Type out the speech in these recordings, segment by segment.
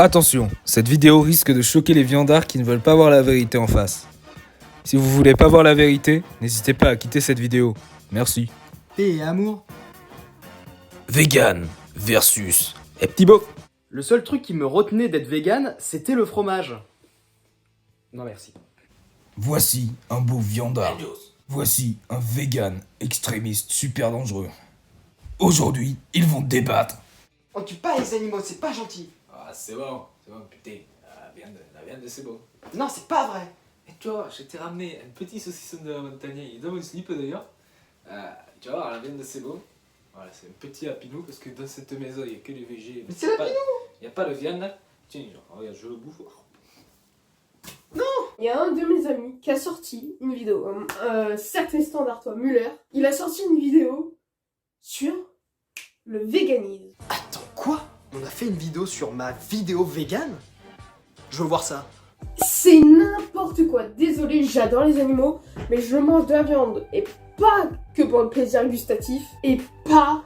Attention, cette vidéo risque de choquer les viandards qui ne veulent pas voir la vérité en face. Si vous voulez pas voir la vérité, n'hésitez pas à quitter cette vidéo. Merci. Paix et amour. Vegan versus les petits beaux. Le seul truc qui me retenait d'être vegan, c'était le fromage. Non merci. Voici un beau viandard. Voici un vegan extrémiste super dangereux. Aujourd'hui, ils vont débattre. On tue pas les animaux, c'est pas gentil. Ah, c'est bon, putain. La viande, c'est bon. Non, c'est pas vrai. Et tu vois, je t'ai ramené un petit saucisson de la montagne. Il est dans mon slip d'ailleurs. Tu vois, la viande, c'est bon. Voilà, c'est un petit hapinou parce que dans cette maison, il n'y a que des végés. Mais c'est l'hapinou. Il n'y a pas de viande là. Tiens, genre, regarde, je le bouffe. Il y a un de mes amis qui a sorti une vidéo, certain standard, toi, Muller. Il a sorti une vidéo sur le véganisme. Attends, quoi? On a fait une vidéo sur ma vidéo vegan? Je veux voir ça. C'est n'importe quoi. Désolé, j'adore les animaux, mais je mange de la viande. Et pas que pour le plaisir gustatif. Et pas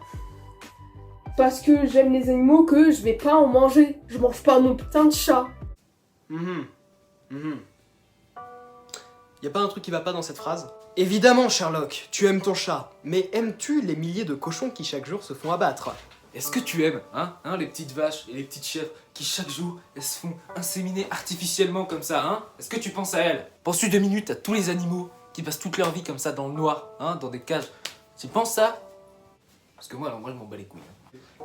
parce que j'aime les animaux que je vais pas en manger. Je mange pas mon putain de chat. Y a pas un truc qui va pas dans cette phrase? Évidemment, Sherlock, tu aimes ton chat, mais aimes-tu les milliers de cochons qui chaque jour se font abattre? Est-ce que tu aimes, les petites vaches et les petites chèvres qui chaque jour, elles se font inséminer artificiellement comme ça, Est-ce que tu penses à elles? Penses-tu 2 minutes à tous les animaux qui passent toute leur vie comme ça dans le noir, dans des cages? Tu penses ça? Parce que moi, je m'en bats les couilles.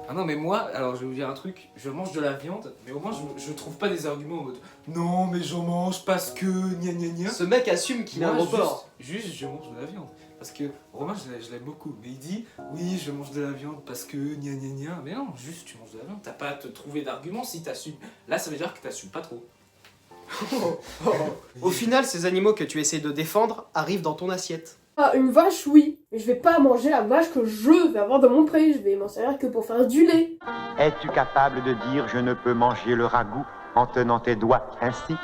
Ah non, mais moi, alors je vais vous dire un truc, je mange de la viande, mais au moins je trouve pas des arguments en mode non, mais j'en mange parce que gna gna gna. Ce mec assume qu'il a un report. Juste, je mange de la viande. Parce que Romain, je l'aime beaucoup. Mais il dit oui, je mange de la viande parce que gna gna gna. Mais non, juste tu manges de la viande. T'as pas à te trouver d'arguments si t'assumes. Là, ça veut dire que t'assumes pas trop. Au final, ces animaux que tu essaies de défendre arrivent dans ton assiette. Ah, une vache, oui. Mais je vais pas manger la vache que je vais avoir dans mon pré. Je vais m'en servir que pour faire du lait. Es-tu capable de dire je ne peux manger le ragoût en tenant tes doigts ainsi?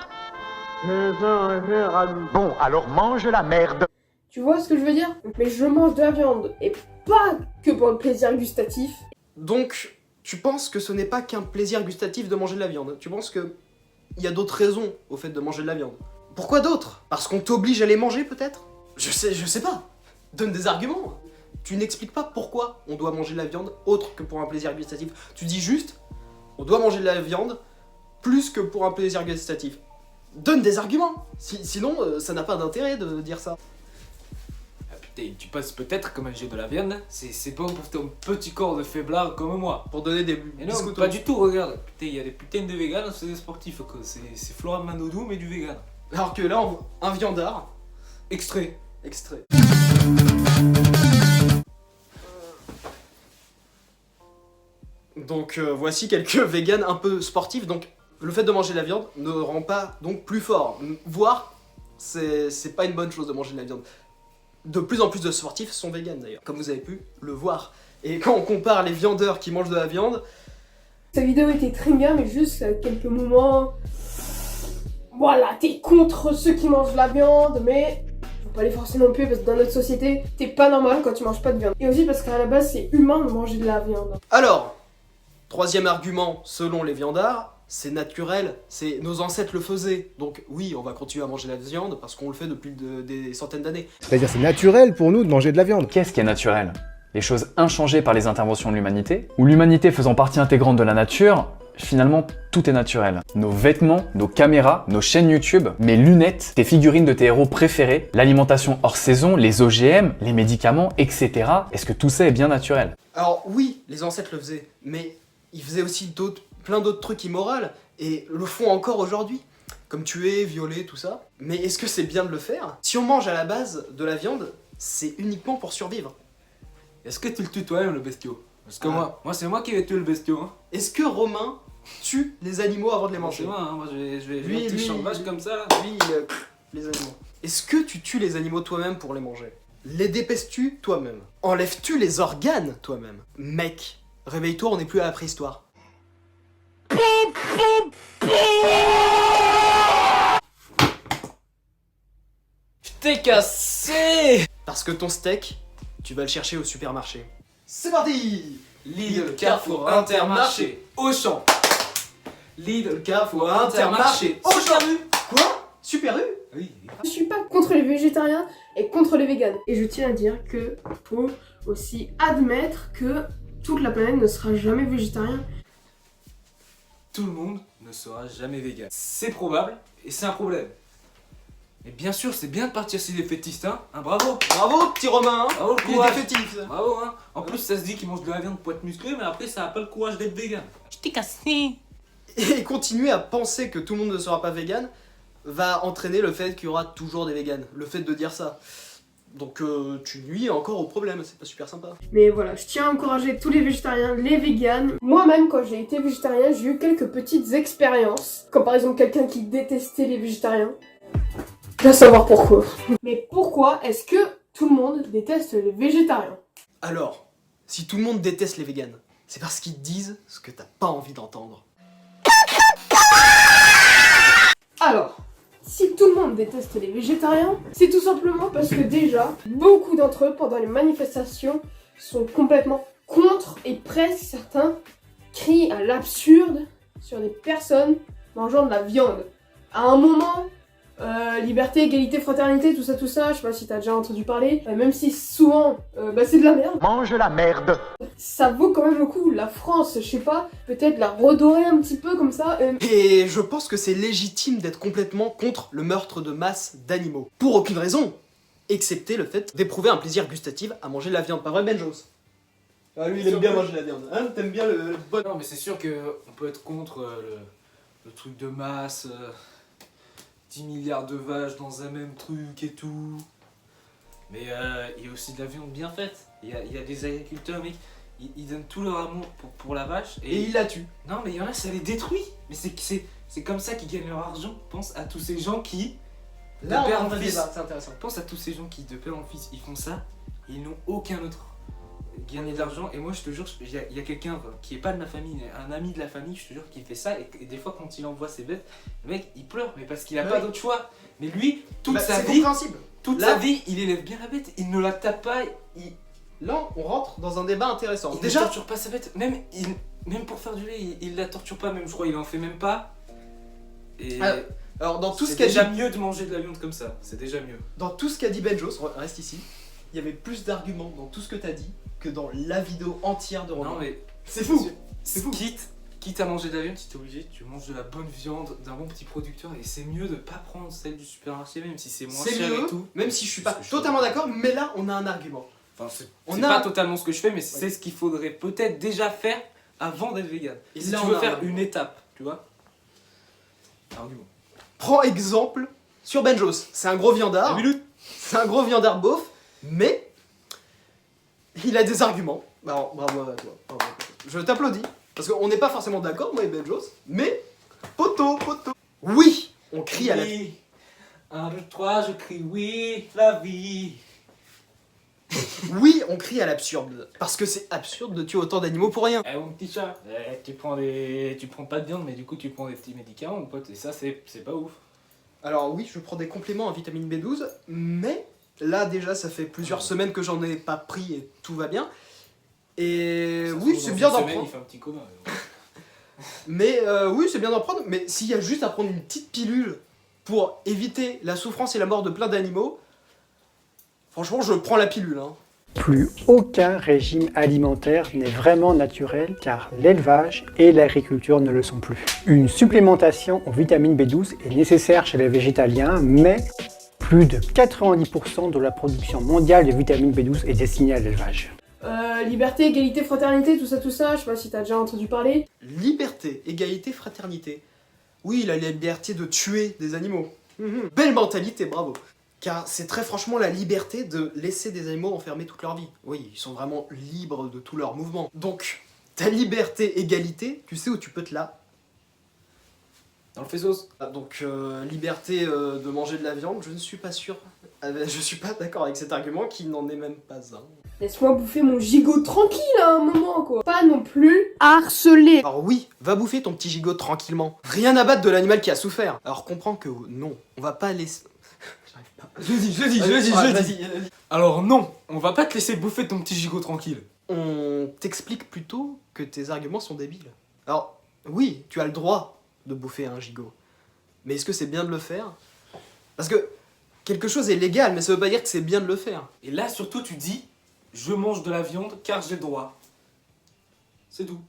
Bon, alors mange la merde. Tu vois ce que je veux dire? Mais je mange de la viande. Et pas que pour le plaisir gustatif. Donc, tu penses que ce n'est pas qu'un plaisir gustatif de manger de la viande? Tu penses que il y a d'autres raisons au fait de manger de la viande? Pourquoi d'autres? Parce qu'on t'oblige à les manger peut-être? Je sais pas. Donne des arguments. Tu n'expliques pas pourquoi on doit manger de la viande autre que pour un plaisir gustatif. Tu dis juste, on doit manger de la viande plus que pour un plaisir gustatif. Donne des arguments. Sinon, ça n'a pas d'intérêt de dire ça. Ah putain, tu penses peut-être que manger de la viande, c'est bon pour ton petit corps de faiblard comme moi. Pour donner des Mais non, biscottos. pas du tout, regarde. Putain, il y a des putains de véganes, c'est des sportifs. Quoi. C'est Florent Manodou, mais du vegan. Alors que là, un viandard. Extrait. Donc voici quelques véganes un peu sportifs. Donc le fait de manger de la viande ne rend pas donc plus fort. Voire c'est pas une bonne chose de manger de la viande. De plus en plus de sportifs sont véganes d'ailleurs, comme vous avez pu le voir. Et quand on compare les viandeurs qui mangent de la viande, Cette vidéo était très bien, mais juste quelques moments. Voilà, t'es contre ceux qui mangent de la viande, mais faut pas les forcer non plus parce que dans notre société, t'es pas normal quand tu manges pas de viande. Et aussi parce qu'à la base, c'est humain de manger de la viande. alors, troisième argument, selon les viandards, c'est naturel, c'est nos ancêtres le faisaient. Donc oui, on va continuer à manger de la viande parce qu'on le fait depuis des centaines d'années. C'est-à-dire c'est naturel pour nous de manger de la viande. Qu'est-ce qui est naturel? Les choses inchangées par les interventions de l'humanité? Ou l'humanité faisant partie intégrante de la nature? Finalement, tout est naturel. Nos vêtements, nos caméras, nos chaînes YouTube, mes lunettes, tes figurines de tes héros préférés, l'alimentation hors saison, les OGM, les médicaments, etc. Est-ce que tout ça est bien naturel? Alors oui, les ancêtres le faisaient, mais ils faisaient aussi plein d'autres trucs immoraux, et le font encore aujourd'hui. Comme tuer, violer, tout ça. Mais est-ce que c'est bien de le faire? Si on mange à la base de la viande, c'est uniquement pour survivre. Est-ce que tu le tues toi-même, le bestiau? Parce que moi c'est moi qui vais tuer le bestiau. Est-ce que Romain tue les animaux avant de les C'est manger? moi, moi je vais Lui, un petit champ de vache comme ça. Là. Lui, les animaux. Est-ce que tu tues les animaux toi-même pour les manger? Les dépèces-tu toi-même? Enlèves-tu les organes toi-même? Mec, réveille-toi, on n'est plus à la préhistoire. Je t'ai cassé. Parce que ton steak, tu vas le chercher au supermarché. C'est parti! Lidl, Carrefour, Intermarché, Auchan. Lidl, Carrefour, Intermarché. Oh, Super U. Quoi Super U? Oui. Je suis pas contre les végétariens et contre les véganes. Et je tiens à dire que faut aussi admettre que toute la planète ne sera jamais végétarien. Tout le monde ne sera jamais vegan. C'est probable et c'est un problème. Mais bien sûr, c'est bien de partir sur les fétistes, hein. Bravo. Bravo, petit Romain, hein. Bravo, le Il est courage. définitif, ça. Bravo, hein. En plus, ça se dit qu'ils mangent de la viande pour être musclé, mais après, ça a pas le courage d'être vegan. Je t'ai cassé. Et continuer à penser que tout le monde ne sera pas vegan va entraîner le fait qu'il y aura toujours des véganes. Le fait de dire ça. Donc tu nuis encore au problème, c'est pas super sympa. Mais voilà, je tiens à encourager tous les végétariens, les véganes. Moi-même, quand j'ai été végétarien, j'ai eu quelques petites expériences. Comme par exemple quelqu'un qui détestait les végétariens. Je veux savoir pourquoi. Mais pourquoi est-ce que tout le monde déteste les végétariens? Alors, si tout le monde déteste les véganes, c'est parce qu'ils disent ce que t'as pas envie d'entendre. Alors, si tout le monde déteste les végétariens, c'est tout simplement parce que déjà, beaucoup d'entre eux, pendant les manifestations, sont complètement contre et presque certains crient à l'absurde sur des personnes mangeant de la viande. À un moment, liberté, égalité, fraternité, tout ça, je sais pas si t'as déjà entendu parler, même si souvent, c'est de la merde, Mange la merde. ça vaut quand même le coup. La France, je sais pas, peut-être la redorer un petit peu comme ça, Et je pense que c'est légitime d'être complètement contre le meurtre de masse d'animaux. Pour aucune raison, excepté le fait d'éprouver un plaisir gustatif à manger de la viande. Pas vrai, Benjos? Ah, lui, il aime bien manger de la viande. Hein, t'aimes bien le bon... Non, mais c'est sûr qu'on peut être contre le truc de masse, 10 milliards de vaches dans un même truc et tout. Mais il y a aussi de la viande bien faite. Il y a des agriculteurs, mec, ils donnent tout leur amour pour la vache. Et il la tue. Non, mais il y en a, ça les détruit. Mais c'est comme ça qu'ils gagnent leur argent. Pense à tous ces gens qui, Là, de on père a un en vrai fils, débat, c'est intéressant. pense à tous ces gens qui, de père en fils, ils font ça et ils n'ont aucun autre gagner de l'argent. Et moi, je te jure, il y a quelqu'un qui est pas de ma famille, un ami de la famille, je te jure, qui fait ça. Et des fois, quand il envoie ses bêtes, le mec, il pleure, mais parce qu'il a Ouais. pas d'autre choix. Mais lui, toute Bah, sa c'est vie, compréhensible. toute Là- sa vie, il élève bien la bête. Il ne la tape pas. Là, on rentre dans un débat intéressant. Il ne Déjà, torture pas sa bête. Même pour faire du lait, il la torture pas. Même, je crois, il en fait même pas. Et Ah, alors dans tout ce c'est qu'a déjà dit, mieux de manger de la viande comme ça. C'est déjà mieux. dans tout ce qu'a dit Benjos, reste ici. Il y avait plus d'arguments dans tout ce que t'as dit que dans la vidéo entière de Romain. Non, mais C'est fou. C'est fou. Quitte à manger de la viande, si t'es obligé, tu manges de la bonne viande d'un bon petit producteur. Et c'est mieux de pas prendre celle du supermarché, même si c'est moins C'est cher mieux, et tout. même si je suis pas Parce que je totalement d'accord, mais là, on a un argument. Enfin, c'est On pas a- totalement ce que je fais, mais c'est ce qu'il faudrait peut-être déjà faire avant d'être vegan. Et Si là, tu on veux a faire un- une étape, tu vois. Argument. Prends exemple sur Benjos. C'est un gros viandard. C'est un gros viandard beauf, mais il a des arguments. Alors, bravo à toi. Bravo à toi. Je t'applaudis. Parce qu'on n'est pas forcément d'accord, moi et Benjos, mais poteau. Oui, on crie à la... Oui. 1, 2, 3, je crie oui, la vie. Oui, on crie à l'absurde. Parce que c'est absurde de tuer autant d'animaux pour rien. Eh mon petit chat, tu prends pas de viande, mais du coup tu prends des petits médicaments, mon pote, et ça c'est pas ouf. Alors oui, je prends des compléments en vitamine B12, mais là déjà ça fait plusieurs semaines que j'en ai pas pris et tout va bien. Et Ça se oui, trouve, c'est dans bien une d'en semaine, prendre. Il fait un petit coma. Mais oui, c'est bien d'en prendre, mais s'il y a juste à prendre une petite pilule pour éviter la souffrance et la mort de plein d'animaux, franchement je prends la pilule. Hein. Plus aucun régime alimentaire n'est vraiment naturel car l'élevage et l'agriculture ne le sont plus. Une supplémentation en vitamine B12 est nécessaire chez les végétaliens, mais plus de 90% de la production mondiale de vitamine B12 est destinée à l'élevage. Liberté, égalité, fraternité, tout ça, je sais pas si t'as déjà entendu parler. Liberté, égalité, fraternité. Oui, la liberté de tuer des animaux. Belle mentalité, bravo. Car c'est très franchement la liberté de laisser des animaux enfermés toute leur vie. Oui, ils sont vraiment libres de tous leurs mouvements. Donc, ta liberté, égalité, tu sais où tu peux te la... Dans le faisceau. Donc, liberté de manger de la viande, je ne suis pas sûr. Je suis pas d'accord avec cet argument qui n'en est même pas un. Laisse-moi bouffer mon gigot tranquille à un moment, quoi. Pas non plus harceler. Alors oui, va bouffer ton petit gigot tranquillement. Rien à battre de l'animal qui a souffert. Alors comprends que non, on va pas laisser... J'arrive pas. Je le dis. Vas-y. Alors non, on va pas te laisser bouffer ton petit gigot tranquille. On t'explique plutôt que tes arguments sont débiles. Alors, oui, tu as le droit de bouffer un gigot. Mais est-ce que c'est bien de le faire? Parce que quelque chose est légal, mais ça veut pas dire que c'est bien de le faire. Et là, surtout, tu dis, je mange de la viande car j'ai le droit. C'est tout.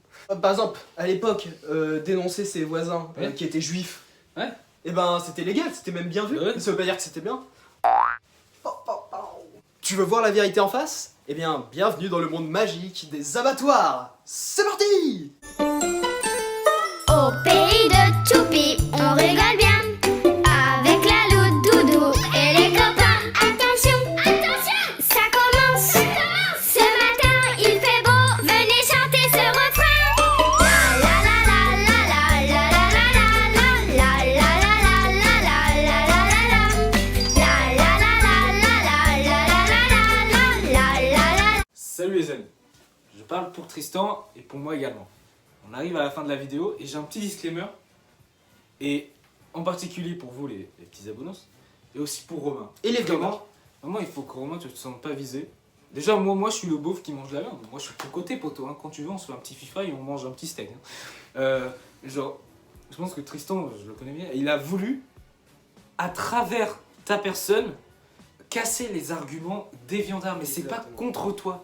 Par exemple, à l'époque, dénoncer ses voisins Ouais. qui étaient juifs, Ouais. et ben c'était légal, c'était même bien vu. Ouais. Mais ça veut pas dire que c'était bien. Tu veux voir la vérité en face? Eh bien, bienvenue dans le monde magique des abattoirs. C'est parti! Au pays de Choupi, on rigole bien avec la loup Doudou et les copains. Attention, attention, ça commence. Ce matin, il fait beau, venez chanter ce refrain. La la la la la la la la la la la la la la la. Salut les amis. Je parle pour Tristan et pour moi également. On arrive à la fin de la vidéo et j'ai un petit disclaimer. Et en particulier pour vous les petits abonnés. Et aussi pour Romain. Et les Vraiment, viandards. vraiment, il faut que Romain, tu te sentes pas visé. Déjà, moi je suis le beauf qui mange la viande. Moi je suis de ton côté, poteau. Hein. Quand tu veux, on se fait un petit FIFA et on mange un petit steak. Hein. Genre, je pense que Tristan, je le connais bien, il a voulu, à travers ta personne, casser les arguments des viandards. Mais c'est pas Exactement. contre toi.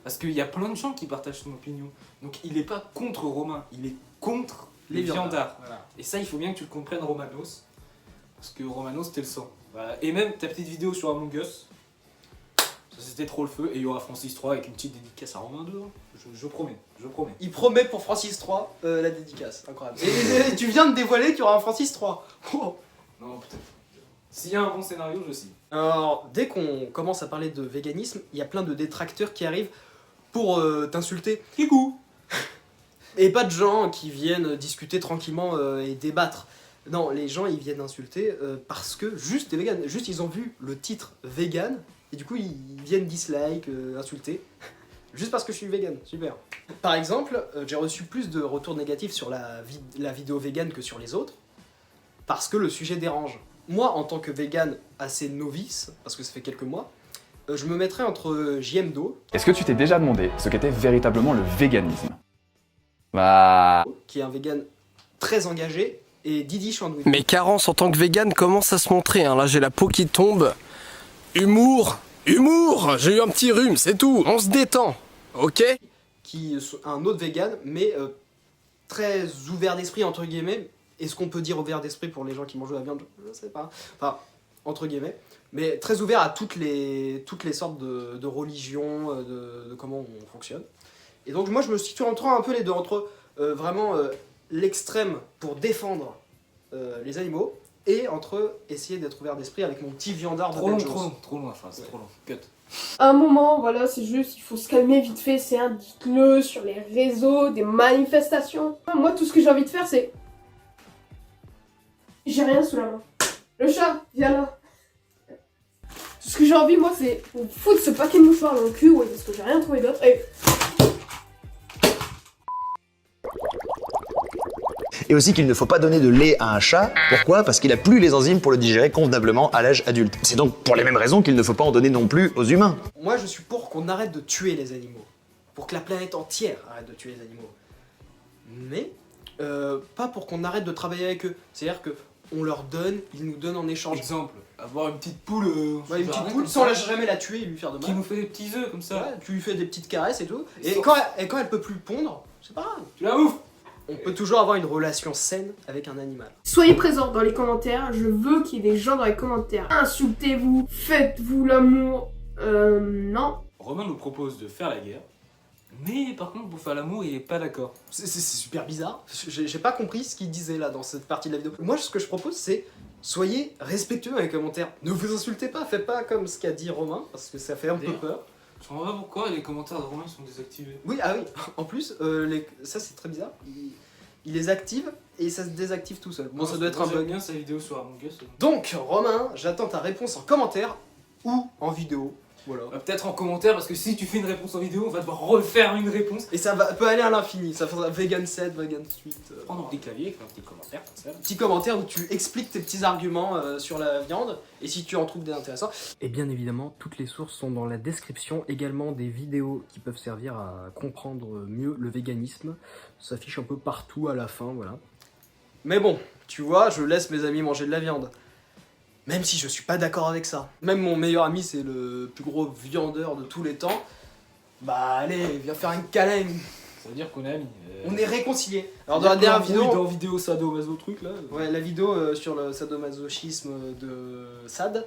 Parce qu'il y a plein de gens qui partagent son opinion. Donc il est pas contre Romain, il est contre les viandards. Voilà. Et ça, il faut bien que tu le comprennes, Romanos. Parce que Romanos, t'es le sang. Voilà. Et même ta petite vidéo sur Among Us, ça c'était trop le feu. Et il y aura Francis 3 avec une petite dédicace à Romain 2. Hein. Je promets, je promets. Il promet pour Francis 3 la dédicace. Incroyable. Et tu viens de dévoiler qu'il y aura un Francis 3. Oh. Non, peut-être. S'il y a un bon scénario, je signe. Alors, dès qu'on commence à parler de véganisme, il y a plein de détracteurs qui arrivent pour t'insulter. Kikou. Et pas de gens qui viennent discuter tranquillement et débattre. Non, les gens ils viennent insulter parce que juste t'es vegan. Juste ils ont vu le titre vegan et du coup ils viennent dislike, insulter. Juste parce que je suis vegan, super. Par exemple, j'ai reçu plus de retours négatifs sur la vidéo vegan que sur les autres parce que le sujet dérange. Moi, en tant que vegan assez novice, parce que ça fait quelques mois, je me mettrais entre JMDO, Est-ce que tu t'es déjà demandé ce qu'était véritablement le véganisme? Bah... qui est un vegan très engagé, et Didi Chandouille. Mes carences en tant que vegan commencent à se montrer, hein. Là j'ai la peau qui tombe. Humour, humour, j'ai eu un petit rhume, c'est tout, on se détend, ok? Qui est un autre vegan, mais très ouvert d'esprit, entre guillemets. Est-ce qu'on peut dire ouvert d'esprit pour les gens qui mangent de la viande? Je sais pas. Enfin, entre guillemets. Mais très ouvert à toutes les sortes de religions, de comment on fonctionne. Et donc moi je me situe entre un peu les deux, entre vraiment l'extrême pour défendre les animaux, et entre essayer d'être ouvert d'esprit avec mon petit viandard de Trop long, Belgios. trop long la phrase, trop long. Cut. À un moment, voilà, c'est juste, il faut se calmer vite fait, c'est un dites-le sur les réseaux, des manifestations. Moi, tout ce que j'ai envie de faire, c'est... J'ai rien sous la main. Le chat, viens là. Tout ce que j'ai envie, moi, c'est foutre ce paquet de mouchoirs dans le cul, ouais, parce que j'ai rien trouvé d'autre, et... Et aussi qu'il ne faut pas donner de lait à un chat. Pourquoi? Parce qu'il a plus les enzymes pour le digérer convenablement à l'âge adulte. C'est donc pour les mêmes raisons qu'il ne faut pas en donner non plus aux humains. Moi, je suis pour qu'on arrête de tuer les animaux. Pour que la planète entière arrête de tuer les animaux. Mais, pas pour qu'on arrête de travailler avec eux. C'est-à-dire que on leur donne, ils nous donnent en échange. Exemple, avoir une petite poule. Ouais, une petite poule, sans jamais la tuer et lui faire de mal. Qui nous fait des petits œufs comme ça. Ouais, tu lui fais des petites caresses et tout. Et Sans- quand elle peut plus pondre, c'est pas grave. Tu la bouffes. On peut toujours avoir une relation saine avec un animal. Soyez présents dans les commentaires, je veux qu'il y ait des gens dans les commentaires. Insultez-vous, faites-vous l'amour. Non. Romain nous propose de faire la guerre. Mais par contre, pour faire l'amour, il est pas d'accord. C'est super bizarre. J'ai pas compris ce qu'il disait là dans cette partie de la vidéo. Moi, ce que je propose, c'est soyez respectueux dans les commentaires. Ne vous insultez pas, faites pas comme ce qu'a dit Romain, parce que ça fait un peu D'ailleurs. peur. Je comprends pas pourquoi les commentaires de Romain sont désactivés. Oui, ah oui, en plus, ça c'est très bizarre. Il les active et ça se désactive tout seul. Bon, ça doit être un Moi, j'aime bug. bien sa vidéo sur Among Us. Donc, Romain, j'attends ta réponse en commentaire ou en vidéo. Voilà. Peut-être en commentaire, parce que si tu fais une réponse en vidéo, on va devoir refaire une réponse. Et ça peut aller à l'infini. Ça fera vegan 7, vegan 8. Prendre un petit clavier, avec un petit commentaire comme ça. Petit commentaire où tu expliques tes petits arguments sur la viande et si tu en trouves des intéressants. Et bien évidemment, toutes les sources sont dans la description, également des vidéos qui peuvent servir à comprendre mieux le véganisme. Ça s'affiche un peu partout à la fin, voilà. Mais bon, tu vois, je laisse mes amis manger de la viande. Même si je suis pas d'accord avec ça. Même mon meilleur ami, c'est le plus gros viandeur de tous les temps. Bah allez, viens faire un câlin. Ça veut dire qu'on est amis. On est réconciliés. Alors dans la dernière vidéo... Dans vidéo sadomaso truc là. Ouais, la vidéo sur le sadomasochisme de Sad,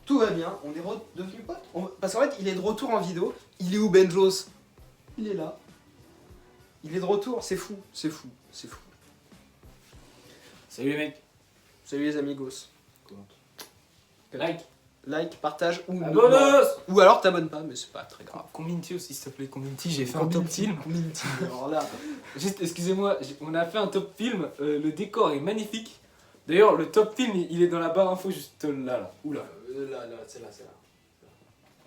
tout va bien, on est devenus potes. Parce qu'en fait, il est de retour en vidéo. Il est où Benjos? Il est là. Il est de retour, c'est fou, c'est fou, c'est fou. Salut les mecs. Salut les amigos. Like. Like, partage ou... Abonne-nous. Ou alors t'abonnes pas, mais c'est pas très grave. Community aussi, s'il te plaît, Community, j'ai fait un top film. Community, alors là... Juste, excusez-moi, on a fait un top film, le décor est magnifique. D'ailleurs, le top film, il est dans la barre info juste là. Oula. Là, c'est là.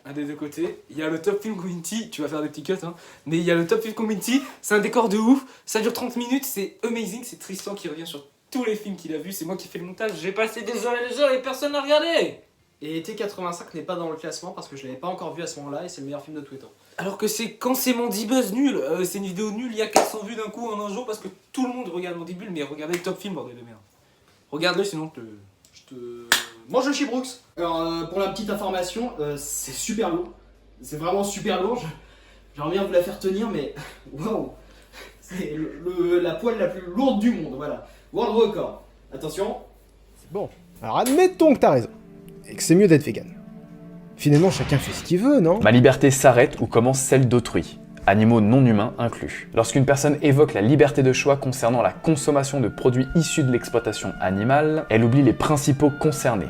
Un des deux côtés. Il y a le top film Community, tu vas faire des petits cuts, hein. Mais il y a le top film Community, c'est un décor de ouf, ça dure 30 minutes, c'est amazing, c'est Tristan qui revient sur tous les films qu'il a vus, c'est moi qui fais le montage, j'ai passé des heures et des heures et personne n'a regardé. Et T85 n'est pas dans le classement parce que je l'avais pas encore vu à ce moment-là et c'est le meilleur film de tous les temps. Alors que c'est quand c'est Mandibuzz nul, c'est une vidéo nulle, il y a 400 vues d'un coup en un jour parce que tout le monde regarde Mandibule, mais regardez le top film, bordel de merde. Regarde-le sinon je te... Mange le Chibrooks. Alors pour la petite information, c'est super lourd. C'est vraiment super lourd. J'aimerais bien vous la faire tenir, mais waouh, c'est la poêle la plus lourde du monde, voilà. World record. Attention. Bon, alors admettons que t'as raison, et que c'est mieux d'être vegan. Finalement, chacun fait ce qu'il veut, non? Ma liberté s'arrête où commence celle d'autrui, animaux non humains inclus. Lorsqu'une personne évoque la liberté de choix concernant la consommation de produits issus de l'exploitation animale, elle oublie les principaux concernés,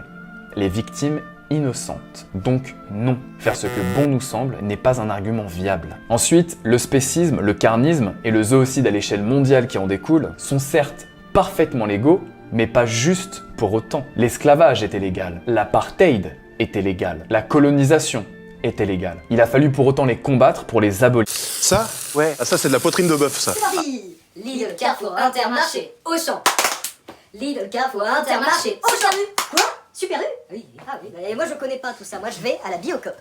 les victimes innocentes. Donc non, faire ce que bon nous semble n'est pas un argument viable. Ensuite, le spécisme, le carnisme et le zoocide à l'échelle mondiale qui en découle sont certes parfaitement légaux, mais pas juste pour autant. L'esclavage était légal, l'apartheid était légal, la colonisation était légale. Il a fallu pour autant les combattre pour les abolir. Ça? Ouais. Ah, ça, c'est de la poitrine de bœuf, ça. Lidl, Carrefour, Intermarché, Auchan. Lidl, Carrefour, Intermarché, Auchan. Quoi? Super U? Oui, ah oui, et moi je connais pas tout ça. Moi je vais à la Biocoop.